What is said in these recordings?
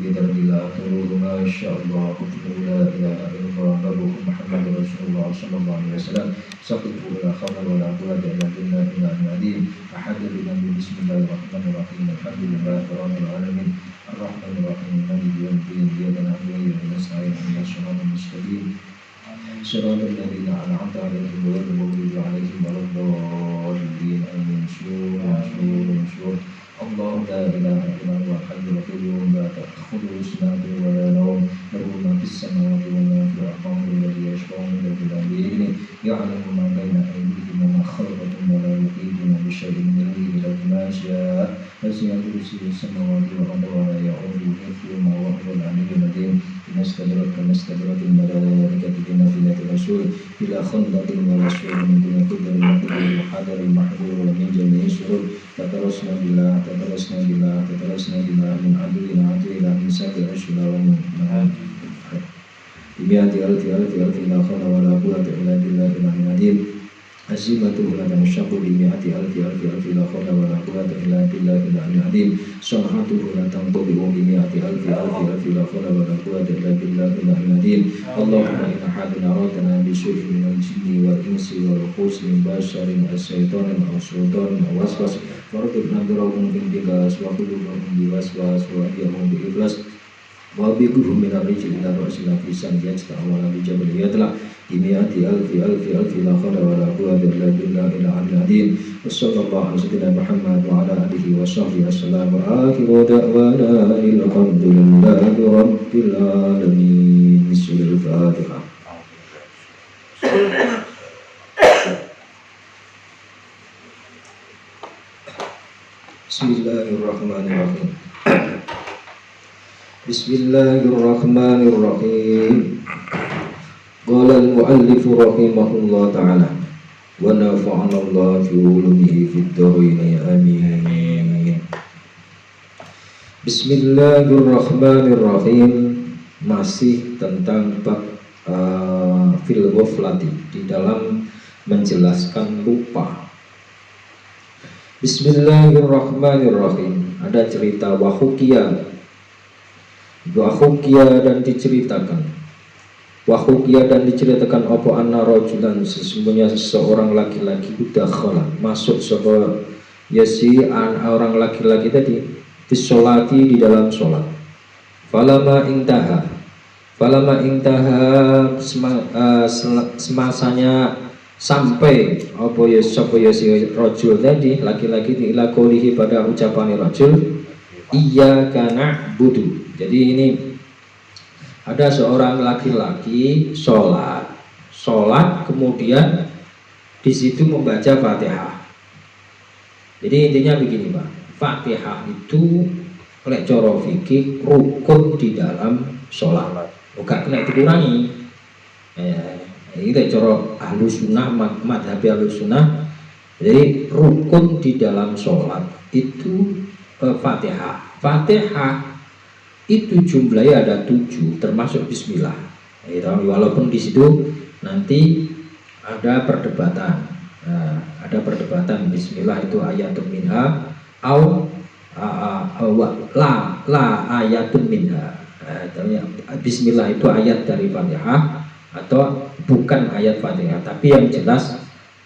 بذنب لا تروه ما شاء الله قلت لا إله إلا الله بابكم محمد رسول الله صلى الله عليه وسلم سقطوا ولا خبر ولا قوة إلا بالله إلا العظيم أحد بذنب بسم الله الرحمن الرحيم الحمد لله رب العالمين الرحمن الرحيم مالك يوم الدين إياك نعبد وإياك نستعين اهدنا الصراط المستقيم صراط الذين أنعمت عليهم غير المغضوب عليهم ولا الضالين آمين شور الله لا إله إلا هو الحي القيوم لا تأخذه سنة ولا نوم له ما في السماوات وما في الأرض الذي يشفع عنده بإذنه يعلم ما بين أيديهم وما خلفهم ولا يحيطون بشيء من علمه إلا بما شاء وسع كرسيه السماوات والأرض ولا يؤوده حفظهما وهو العلي العظيم إن استدرك الملائكة بمنزلة الرسول إلى خندق ورسول من دون قدر المقدور وحذر المحذور ومن جميع الشرور تترسنا بالله من عدونا إلى من سائر الأشياء ومن بمئة ألف لا حول ولا قوة إلا بالله العظيم عزيمته لا تنشق بمئة ألف لا حول ولا قوة إلا بالله العظيم صنعته لا تنطبق بمئة ألف لا حول ولا قوة إلا بالله العظيم اللهم إن أحدنا أرادنا بسوء من الجن والإنس والخوص من بشر الشيطان أو سلطان أو وسوس وارزقنا برهم بالبلاس وقلوبهم بوسواس وأيهم بإخلاص وبقهم من الرجل إلى رأس نفسا يجتع ولا بجبل يطلع بمئة ألف لا حول ولا قوة إلا بالله العظيم وصلى الله على سيدنا محمد وعلى آله وصحبه وسلم وآخر دعوانا الحمد لله رب العالمين بسم الفاتحة. Bismillahirrahmanirrahim. Bismillahirrahmanirrahim. Qala al-muallif rahimahullah ta'ala wa nafa'ana Allah fi ulumihi fid dharain amin. Bismillahirrahmanirrahim. Masih tentang bab fil ghaflati, di dalam menjelaskan lupa. Bismillahirrahmanirrahim. Ada cerita wahukia dan diceritakan apa anna rajulan, sesungguhnya seorang laki-laki udakhala masuk sebuah orang laki-laki tadi fisolati, di dalam sholat. Falama intaha semasanya sampai apa ya si rajul tadi, laki-laki ila qoulihi, pada ucapan rajul iyyaka na'budu. Jadi ini ada seorang laki-laki sholat kemudian di situ membaca Fatihah. Jadi intinya begini Pak, Fatihah itu oleh cara fikih rukun di dalam sholat, bukan kena dikurangi. Ini cara ahlu sunnah, madhab ahlu sunnah. Jadi rukun di dalam sholat itu Fatihah itu jumlahnya ada 7 termasuk bismillah. Walaupun di situ nanti ada perdebatan. Bismillah itu ayatun minha au la ayatun minha. Bismillah itu ayat dari Fatihah atau bukan ayat Fatihah. Tapi yang jelas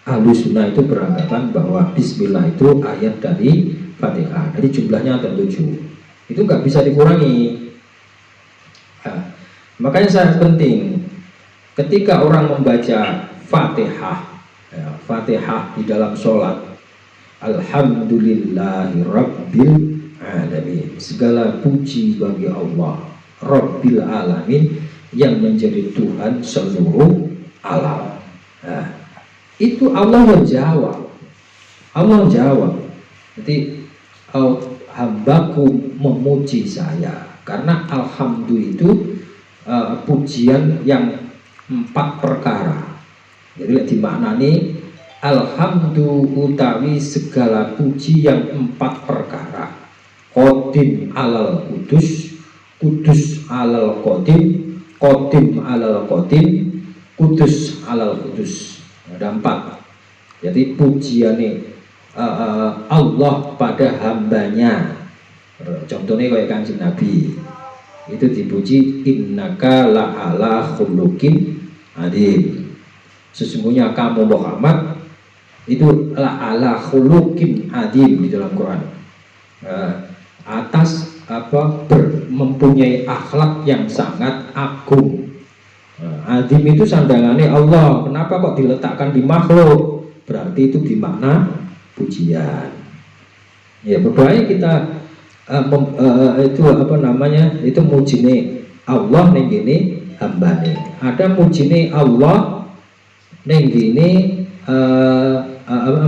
ahlu sunnah itu beranggapan bahwa bismillah itu ayat dari Fatihah. Jadi jumlahnya ada 7. Itu nggak bisa dikurangi. Makanya sangat penting ketika orang membaca Fatihah di dalam sholat, alhamdulillahi rabbil alamin, segala puji bagi Allah Rabbil alamin, yang menjadi Tuhan seluruh alam. Itu Allah jawab. Jadi hambaku memuji saya, karena alhamdulillah itu pujian yang 4 perkara. Jadi dimaknani alhamdulillah utawi segala puji yang 4 perkara. Qadim alal kudus, kudus alal qadim, qadim alal qadim, kudus alal kudus. Ada 4. Jadi pujiannya Allah pada hambanya. Contohnya kayak Kanjeng Nabi, itu dipuji, innaka la'ala khuluqin adzim. Sesungguhnya kamu Muhammad itu la'ala khuluqin adzim di dalam Quran. Atas mempunyai akhlak yang sangat agung. Adzim itu sandangannya Allah. Kenapa kok diletakkan di makhluk? Berarti itu bermakna pujian. Ya berbaik kita itu itu mujine Allah ning gini hambane. Ada mujine Allah ning gini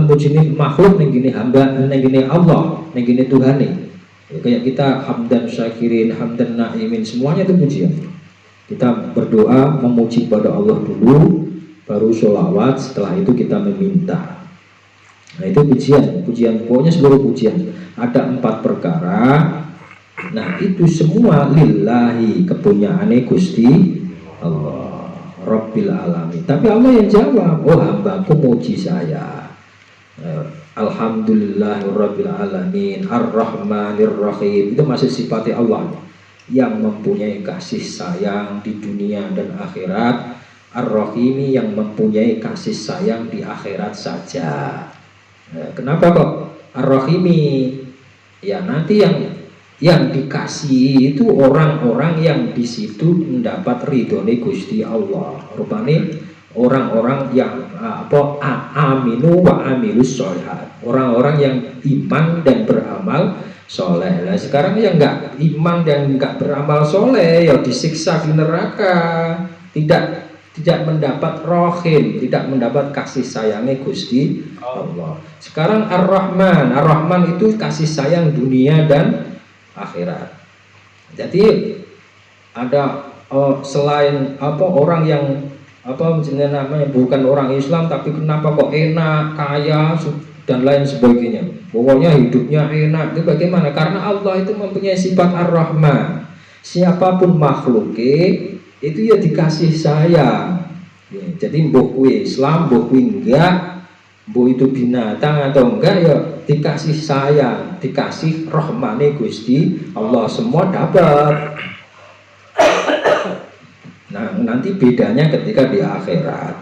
mujine makhluk ning gini hamba ning gini Allah ning gini Tuhane. Ya, kayak kita hamdan syakirin, hamdan naimin, semuanya itu pujian. Kita berdoa memuji pada Allah dulu, baru sholawat, setelah itu kita meminta. Nah itu pujian pokoknya seluruh pujian. Ada 4 perkara. Nah itu semua lillahi, kepunyaane Gusti Allah Rabbil alamin. Tapi Allah yang jawab, oh hambaku muji saya. Alhamdulillahirabbil alamin, Ar-Rahmanir Rahim. Itu masih sifatnya Allah yang mempunyai kasih sayang di dunia dan akhirat. Ar-Rahimi yang mempunyai kasih sayang di akhirat saja. Kenapa kok Ar-Rahimi? Ya nanti yang dikasih itu orang-orang yang di situ mendapat ridhone Gusti Allah. Rupane orang-orang yang aminu wa amilus sholihat, orang-orang yang iman dan beramal soleh. Nah sekarang yang nggak iman dan nggak beramal soleh ya disiksa di neraka, tidak mendapat rohim, tidak mendapat kasih sayangnya Gusti Allah. Sekarang Ar-Rahman itu kasih sayang dunia dan akhirat. Jadi ada selain orang yang misalnya namanya bukan orang Islam tapi kenapa kok enak, kaya dan lain sebagainya, pokoknya hidupnya enak, itu bagaimana? Karena Allah itu mempunyai sifat Ar-Rahman. Siapapun makhluknya itu ya dikasih sayang ya, jadi mbok kuwi Islam, mbok kuwi enggak, mbok itu binatang atau enggak ya dikasih sayang, dikasih rahmane Gusti Allah, semua dapat. Nah nanti bedanya ketika di akhirat,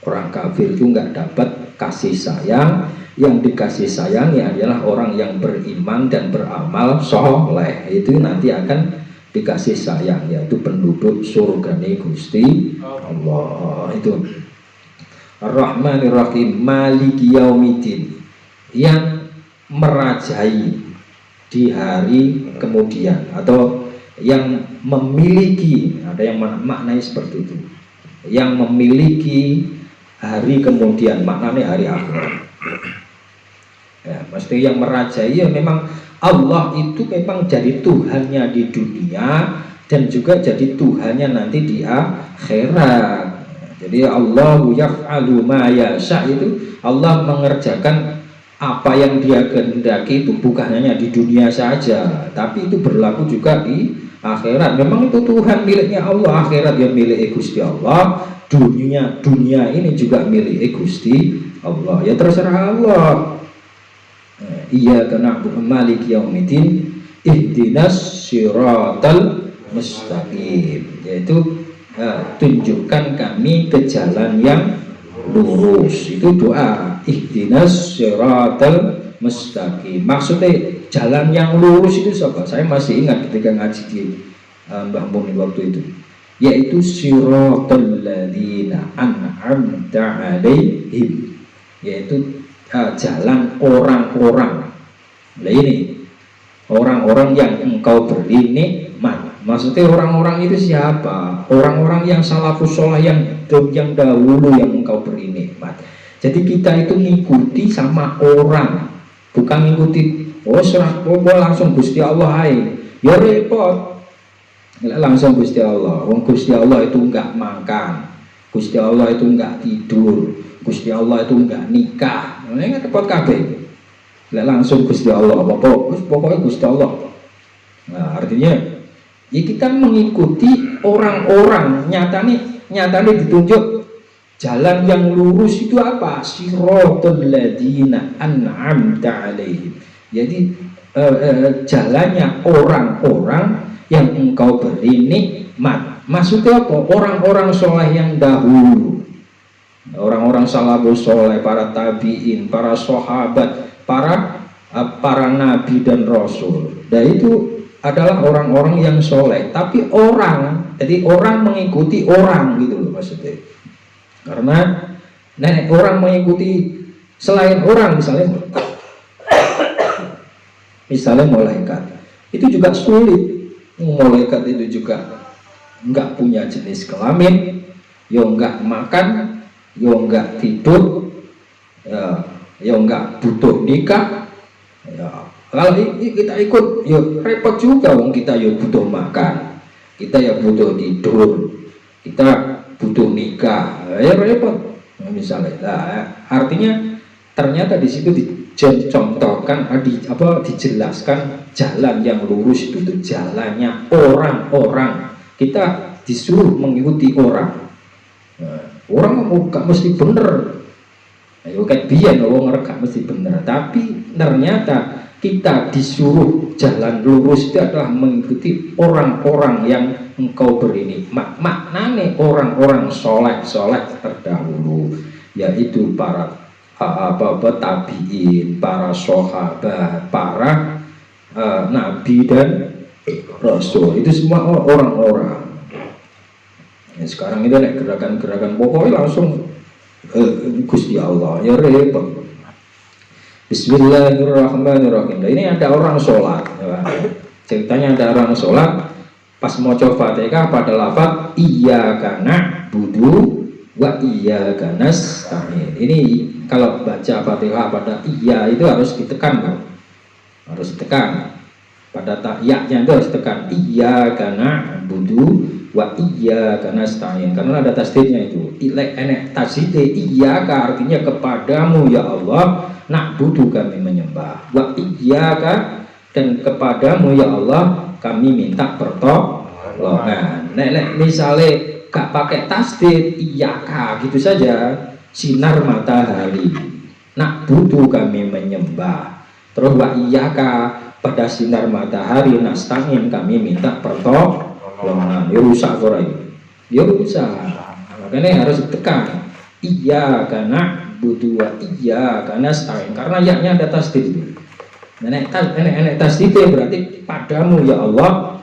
orang kafir itu enggak dapat kasih sayang. Yang dikasih sayang ya adalah orang yang beriman dan beramal soleh, itu nanti akan dikasih sayang, yaitu penduduk surgane Gusti Allah. Itu Ar-Rahmanir Rahim, Maliki Yaumiddin, yang merajai di hari kemudian, atau yang memiliki, ada yang maknanya seperti itu, yang memiliki hari kemudian, maknanya hari akhirat ya, pasti yang merajai ya memang Allah itu memang jadi Tuhannya di dunia dan juga jadi Tuhannya nanti di akhirat. Jadi Allahu yaf'alu ma yasha, itu Allah mengerjakan apa yang Dia kehendaki, itu bukan hanya di dunia saja, tapi itu berlaku juga di akhirat. Memang itu Tuhan miliknya Allah, akhirat yang milik Gusti Allah, dunia ini juga milik Gusti Allah. Ya terserah Allah. Iyyaka na'budu maliki yaumiddin ihdinas siratal mustaqim, yaitu tunjukkan kami ke jalan yang lurus. Itu doa ihdinas siratal mustaqim. Maksudnya jalan yang lurus itu siapa? Saya masih ingat ketika ngaji di Mbah Mun waktu itu, yaitu siratal ladzina an'amta 'alaihim, yaitu jalan orang-orang. Nah ini orang-orang yang engkau beri nikmat. Maksudnya orang-orang itu siapa? Orang-orang yang salafus sholeh, yang dahulu yang engkau beri nikmat. Jadi kita itu ngikuti sama orang, bukan ngikuti langsung Gusti Allah hai. Ya repot. Langsung Gusti Allah. Wong Gusti Allah itu enggak makan, Gusti Allah itu enggak tidur, Gusti Allah itu enggak nikah. Ini repot kabeh. Langsung Gusti Allah, pokoknya Gusti Allah. Nah, artinya ya kita mengikuti orang-orang, nyatanya ditunjuk jalan yang lurus itu apa? Siratal ladzina an'amta 'alaihim. Jadi jalannya orang-orang yang engkau beri nikmat. Maksudnya apa? Orang-orang soleh yang dahulu, orang-orang salafus soleh, para tabiin, para sahabat, para nabi dan rasul. Dan itu adalah orang-orang yang soleh. Tapi jadi orang mengikuti orang gitu loh maksudnya. Karena orang mengikuti selain orang, misalnya malaikat, itu juga sulit. Malaikat itu juga nggak punya jenis kelamin, yo nggak makan, yo nggak tidur, yo nggak butuh nikah. Ya, kalau kita ikut, yo repot juga. Wong kita yo butuh makan, kita ya butuh tidur, kita butuh nikah, ya repot. Misalnya, artinya ternyata di situ dicontohkan, dijelaskan jalan yang lurus itu jalannya orang-orang. Kita disuruh mengikuti orang. Orang gak mesti bener. Ayo kayak biyen wong gak mesti bener. Tapi ternyata kita disuruh jalan lurus itu adalah mengikuti orang-orang yang engkau beri nikmat. Maknanya orang-orang soleh terdahulu, yaitu para tabiin, para sahabat, para nabi dan rasul. Itu semua orang-orang. Sekarang itu gerakan-gerakan pokoknya langsung Gusti Allah, ya repot. Bismillahirrahmanirrahim. Nah, ini ada orang sholat, ya. Ceritanya ada orang sholat pas mau coba Fatihah pada lafaz iyyaka na'budu wa iyyaka nasta'in. Ini kalau baca Fatihah pada iya itu harus ditekan, kan? Harus ditekan. Pada ya-nya itu harus tekan iyyaka na'budu wa iyyaka nasta'in. Karena ada tasdidnya itu. Enek tasdid iyyaka artinya kepadamu ya Allah na'budu kami menyembah, wa iyyaka dan kepadamu ya Allah kami minta pertolongan. Nek misalnya gak pakai tasdid iyyaka gitu saja, sinar matahari, na'budu kami menyembah, terus wa iyyaka pada sinar matahari, nasta'in kami minta pertolongan. Ya rusak ora iki. Ya rusak. Makanya harus ditekan iyyaka na'budu wa iyyaka nasta'in, karena ya-nya ada tasdid. Nenek tasdid berarti padamu ya Allah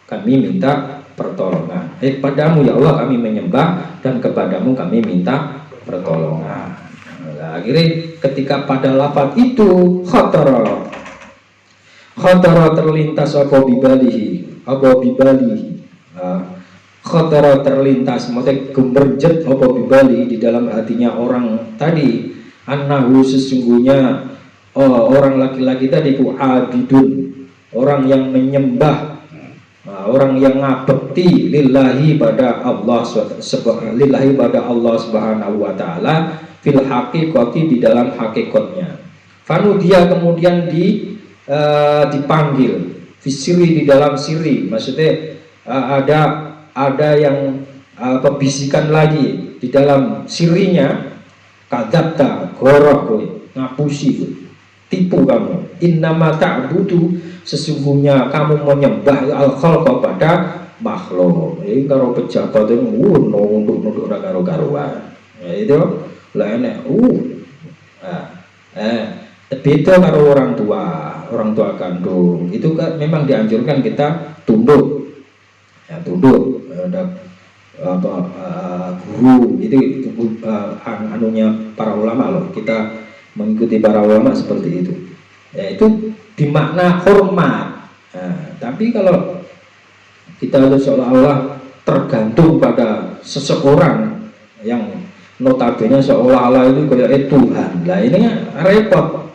kami minta pertolongan. Padamu ya Allah kami menyembah dan kepadamu kami minta pertolongan. Nah, akhirnya ketika pada lafaz itu khatara terlintas apa bibalihi. Khatara terlintas, maksudnya gemerjet apa bibali di dalam hatinya orang tadi, annahu sesungguhnya orang laki-laki tadi ku abidun, orang yang menyembah, orang yang ngabekti lillahi pada Allah Subhanahu wa taala fil haqiqati di dalam hakikatnya. Fanudia kemudian dipanggil fisiri di dalam siri, maksudnya ada yang bisikan lagi di dalam sirinya, kadzabta goroh kowe, ngapusi kowe, tipu kamu, innama ta'budu sesungguhnya kamu menyembah al-khalqa pada makhluk. Ini karo pejabat itu nunduk karo-karuan. Ya itu lah enek beda karo orang tua kandung. Itu kan memang dianjurkan kita tunduk. Ya, tunduk guru itu anunya para ulama loh, kita mengikuti para ulama seperti itu ya, itu dimakna hormat. Tapi kalau kita seolah-olah tergantung pada seseorang yang notabene seolah-olah itu kayak Tuhan, lah ini repot.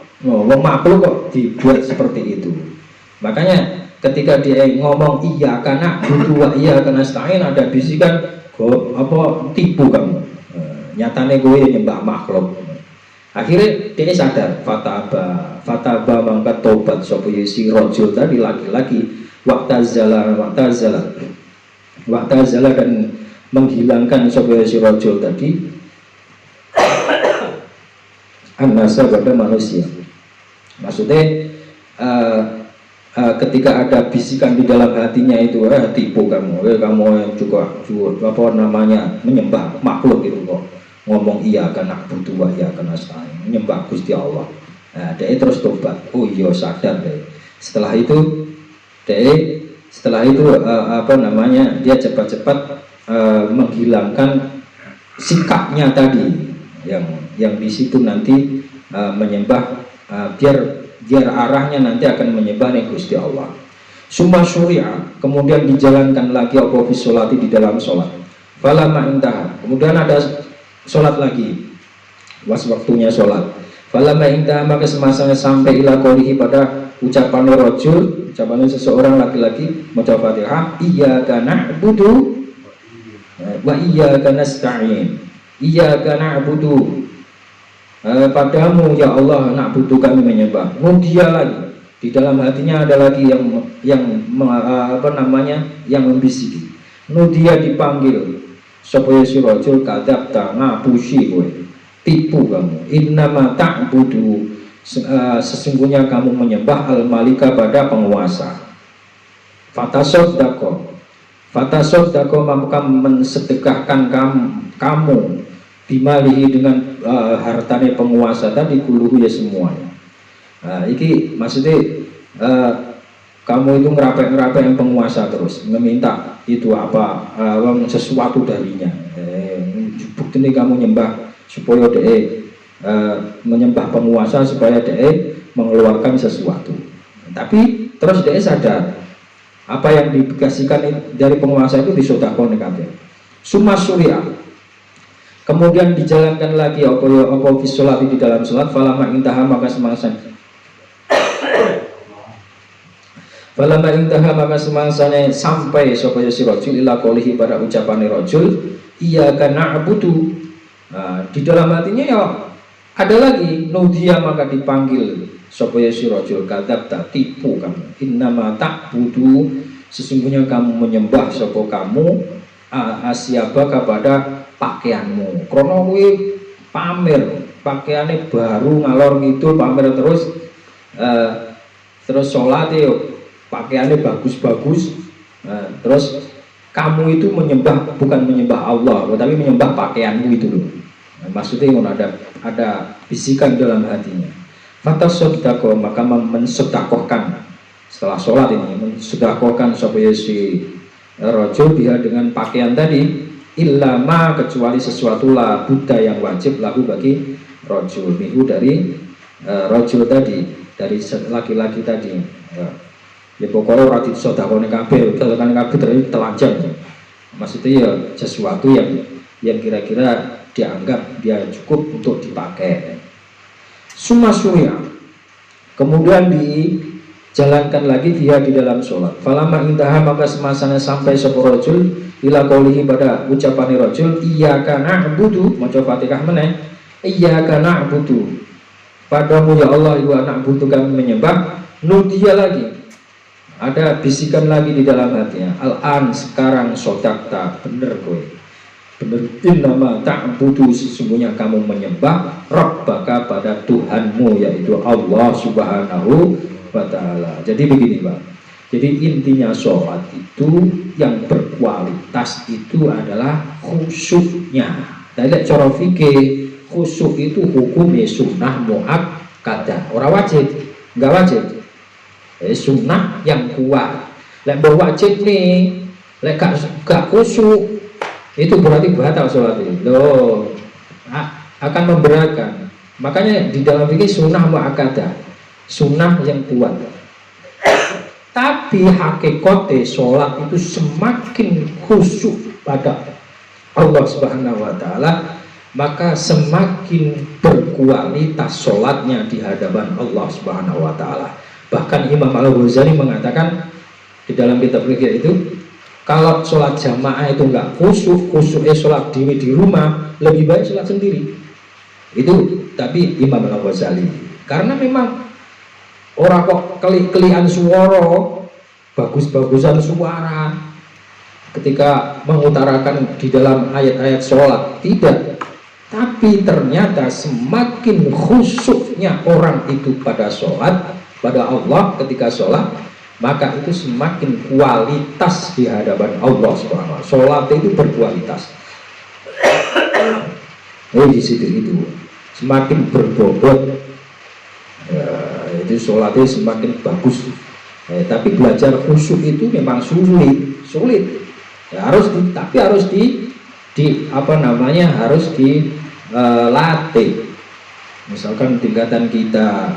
Makhluk kok dibuat seperti itu. Makanya ketika dia ngomong iya karena butuh wa iya karena nasta'in, ada bisikan tipu kamu, nyatane gue nyembah makhluk. Akhirnya dia sadar, fataba mangkat tobat sapa si rajul tadi, laki-laki, waqtazala dan menghilangkan sapa si rajul tadi annasa pada manusia. Maksudnya ketika ada bisikan di dalam hatinya itu, tipu kamu, kamu yang juga apa namanya menyembah makhluk itu kok, ngomong iya karena butuh iya karena nasta'in, menyembah Gusti Allah. Nah, dia terus tobat. Oh iya, sadar deh. Setelah itu apa namanya, dia cepat-cepat menghilangkan sikapnya tadi yang di situ nanti menyembah, biar arahnya nanti akan menyembah Gusti Allah. Summa syuri'a, kemudian dijalankan lagi apa fi sholati, di dalam sholat. Falamma intaha, kemudian ada sholat lagi, waktunya sholat. Falamma intaha, maka semasanya sampai ila qoulihi, pada ucapan rajul, ucapan seseorang laki-laki maca Fatihah, iyyaka na'budu wa iyyaka nasta'in. Iyyaka na'budu, padamu ya Allah na'budu, kami menyembah. Nudia lagi, di dalam hatinya ada lagi yang apa namanya, yang membisiki. Nudia, dipanggil, supaya si rajul kadabta, ngapusi kowe, tipu kamu. Innama ta'budu, sesungguhnya kamu menyembah al-malika, pada penguasa. Fatasoddaqo, maka mensedekahkan kamu bimalihi, dengan hartane penguasa tadi, kuluhu ya semuanya. Iki maksudnya kamu itu ngerapek yang penguasa terus meminta itu apa sesuatu darinya. Bukti ini kamu nyembah supaya menyembah penguasa supaya mengeluarkan sesuatu. Tapi terus sadar apa yang dikasihkan dari penguasa itu disodakon kabeh. Summa syuri'a, kemudian dijalankan lagi apa fi sholati, di dalam sholat. Falamma intaha, maka semangsanya sampai supaya si rajul ila qoulihi, pada ucapan rajul, iyyaka na'budu. Di dalam hatinya ya ada lagi, nudia, maka dipanggil supaya si rajul, kadzabta, tipu kamu. Innama ta'budu, sesungguhnya kamu menyembah sapa kamu asyaba, kepada pakaianmu. Krono kuwi pamer, pakaiannya baru ngalor ngidul pamer terus sholat pakaiannya bagus-bagus, terus kamu itu menyembah, bukan menyembah Allah tapi menyembah pakaianmu itu loh. Maksudnya ada bisikan dalam hatinya. Fatasoddaqo, maka mensedekahkan setelah sholat ini, mensedekahkan supaya si rajul dia dengan pakaian tadi, illa ma, kecuali sesuatu la buddha, yang wajib lahu bagi rajul, mihu, dari rajul tadi, dari laki-laki tadi. Ya pokoknya orang disodakone kabeh, kan kabeh terus telanjang. Maksudnya ya sesuatu yang kira-kira dianggap dia cukup untuk dipakai. Summa syuri'a, kemudian dijalankan lagi dia di dalam sholat. Falamma intaha, maka semasanya sampai sapa rajul ila qoulihi, pada ucapan rajul, iyyaka na'budu, maca Fatihah meneh, iyyaka na'budu, padamu ya Allah wa na'budu, kami menyembah. Nudia lagi, ada bisikan lagi di dalam hatinya, al-an, sekarang sodakta, bener kowe, bener. Innama ta'budu, sesungguhnya kamu menyembah rabbaka, pada Tuhanmu, yaitu Allah Subhanahu wa ta'ala. Jadi begini Pak, jadi intinya sholat itu yang berkualitas itu adalah khusyuknya. Dari cara fikih, khusyuk itu hukumnya sunnah muakkadah, ora wajib, enggak wajib. Sunnah yang kuat. Lek wajib nih, lek gak khusyuk, itu berarti batal sholat ini. Loh, akan memberatkan. Makanya di dalam fikih sunnah muakkadah, sunnah yang kuat. Tapi hakikatnya sholat itu semakin khusyuk pada Allah Subhanahu wa ta'ala, maka semakin berkualitas sholatnya di hadapan Allah Subhanahu wa ta'ala. Bahkan Imam Al-Ghazali mengatakan di dalam kitab fikih itu, kalau sholat jamaah itu enggak khusyuk, khusyuknya sholat di rumah, lebih baik sholat sendiri. Itu tapi Imam Al-Ghazali, karena memang orang kok kelian suara, bagus-bagusan suara ketika mengutarakan di dalam ayat-ayat sholat, tidak. Tapi ternyata semakin khusyuknya orang itu pada sholat, pada Allah ketika sholat, maka itu semakin kualitas di hadapan Allah Subhanahu wa taala. Salat itu berkualitas. Di situ itu semakin berbobot, itu sholatnya semakin bagus. Tapi belajar khusyuk itu memang sulit. Ya, tapi harus harus dilatih. Misalkan tingkatan kita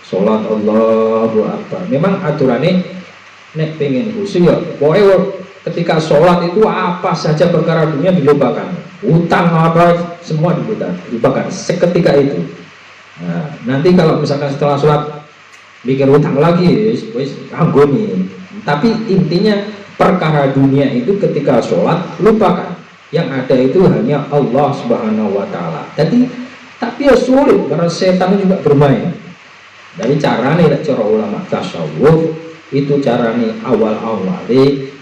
sholat Allahu Akbar, memang aturannya nek pengen khusyuk ya, pokoknya ketika sholat itu apa saja perkara dunia dilupakan, utang apa semua dilupakan seketika itu. Nah, nanti kalau misalkan setelah sholat mikir utang lagi, wis anggone. Tapi intinya perkara dunia itu ketika sholat lupakan. Yang ada itu hanya Allah Subhanahu wa taala. Tapi ya sulit karena setan juga bermain. Dari caranya cara ulama tasawuf itu caranya awal-awal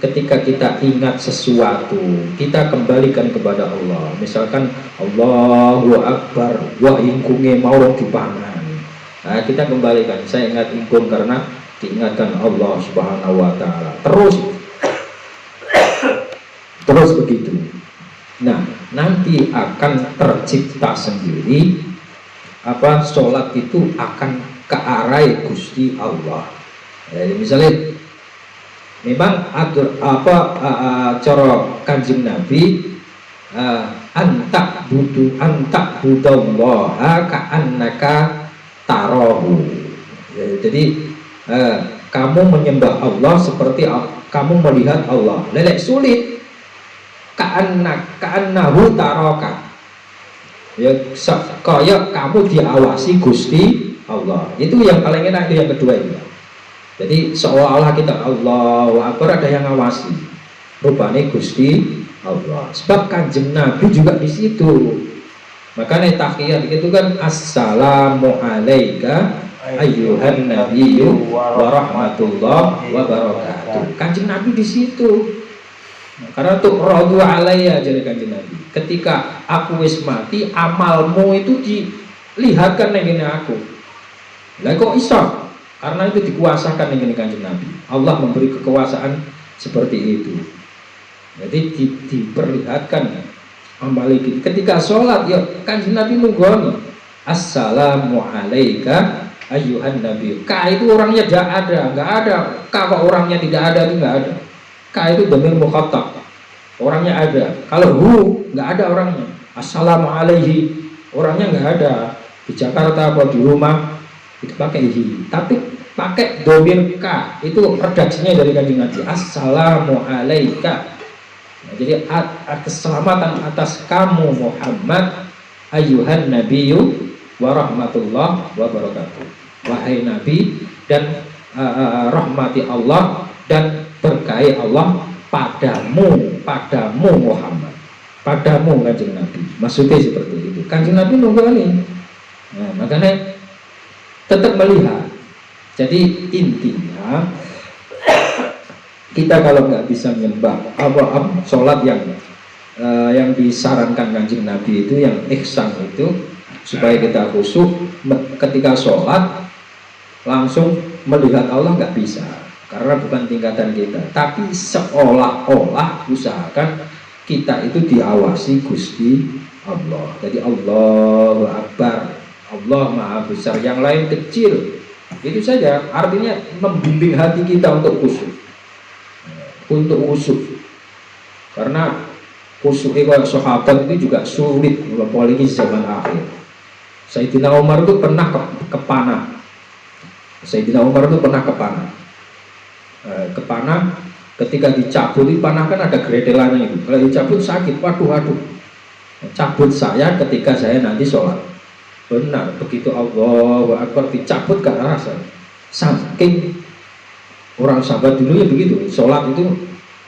ketika kita ingat sesuatu kita kembalikan kepada Allah. Misalkan Allahu Akbar wa ingkunge mau dipangan. Nah, kita kembalikan, saya ingat ingkung karena diingatkan Allah Subhanahu wa taala. Terus begitu. Nah, nanti akan tercipta sendiri sholat itu akan ke arah Gusti Allah. Jadi misalnya memang cara Kanjeng Nabi antak budallaha ka'annaka tarahu. Jadi kamu menyembah Allah seperti kamu melihat Allah. Lelek sulit. Ka'annahu taraka. Ya kaya kamu diawasi Gusti Allah. Itu yang paling enak, itu yang kedua itu. Jadi seolah-olah kita Allahu Akbar ada yang ngawasi. Rupanya Gusti Allah. Sebab Kanjeng Nabi juga di situ. Makanya tahiyat itu kan assalamu alayka ayyuhan nabiyyu wa rahmatullahi wa barakatuh. Kanjeng Nabi di situ. Karena untuk radu alayya jadi Kanjeng Nabi. Ketika aku wis mati, amalmu itu dilihatkan dengan aku. Lah kok iso? Karena itu dikuasakan dengan Kanjeng Nabi. Allah memberi kekuasaan seperti itu. Jadi diperlihatkan amal kita. Ketika sholat ya Kanjeng Nabi nunggoni assalamu alayka ayyuhan nabi. Ka itu orangnya nggak ada. Kalau orangnya tidak ada itu nggak ada. Ka itu dhamir mukhatab. Orangnya ada. Kalau hu nggak ada orangnya. Assalamu alaihi orangnya nggak ada. Di Jakarta atau di rumah itu pakai hi, tapi pakai dhamir ka. Itu redaksinya dari Kanjeng Nabi. Assalamu alaika. Nah, jadi keselamatan atas kamu Muhammad ayyuhan nabiyyu wa rahmatullah wa barakatuh. Wahai Nabi dan rahmati Allah dan berkahi Allah padamu Muhammad, padamu Kanjeng Nabi. Maksudnya seperti itu. Kanjeng Nabi nunggoni. Nah, makanya tetap melihat. Jadi intinya kita kalau nggak bisa menyembah sholat yang disarankan Kanjeng Nabi itu yang ihsan itu supaya kita khusyuk ketika sholat langsung melihat Allah nggak bisa karena bukan tingkatan kita, tapi seolah-olah usahakan kita itu diawasi Gusti Allah. Jadi Allahu Akbar, Allah Maha Besar, yang lain kecil. Itu saja artinya membimbing hati kita untuk khusyuk. Karena khusyuk kalau sahabat itu juga sulit, apalagi zaman akhir. Sayyidina Umar itu pernah kepanah. Kepanah ketika dicabut itu panah kan ada gredelannya itu. Kalau dicabut sakit, waduh. Cabut saya ketika saya nanti sholat. Benar, begitu Allahu Akbar dicabut gak rasa. Saking orang sahabat dulu ya begitu, sholat itu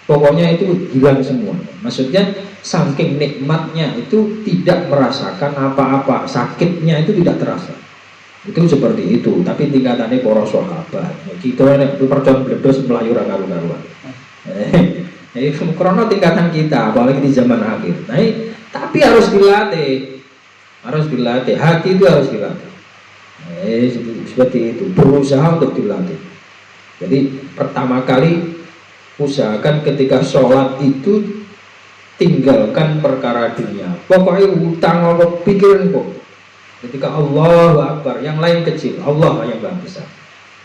pokoknya itu hilang semua. Maksudnya saking nikmatnya itu tidak merasakan apa-apa, sakitnya itu tidak terasa. Itu seperti itu. Tapi tingkatannya para sahabat. Kita itu percon bledos melayu karu-karuan. Itu karena tingkatan kita, apalagi di zaman akhir. Nah, tapi harus dilatih. Hati itu harus dilatih. Seperti itu, berusaha untuk dilatih. Jadi pertama kali usahakan ketika sholat itu tinggalkan perkara dunia. Pokoknya utang apa pikiran kok. Ketika Allahu Akbar, yang lain kecil, Allah yang besar.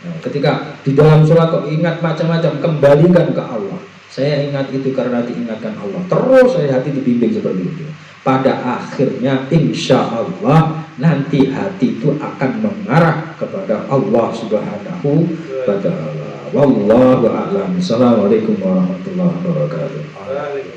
Nah, ketika di dalam sholat kok ingat macam-macam, kembalikan ke Allah. Saya ingat itu karena diingatkan Allah. Terus saya hati dibimbing seperti itu. Pada akhirnya insya Allah nanti hati itu akan mengarah kepada Allah Subhanahu wa Ta'ala. Wallahu a'lam. Assalamualaikum warahmatullahi wabarakatuh.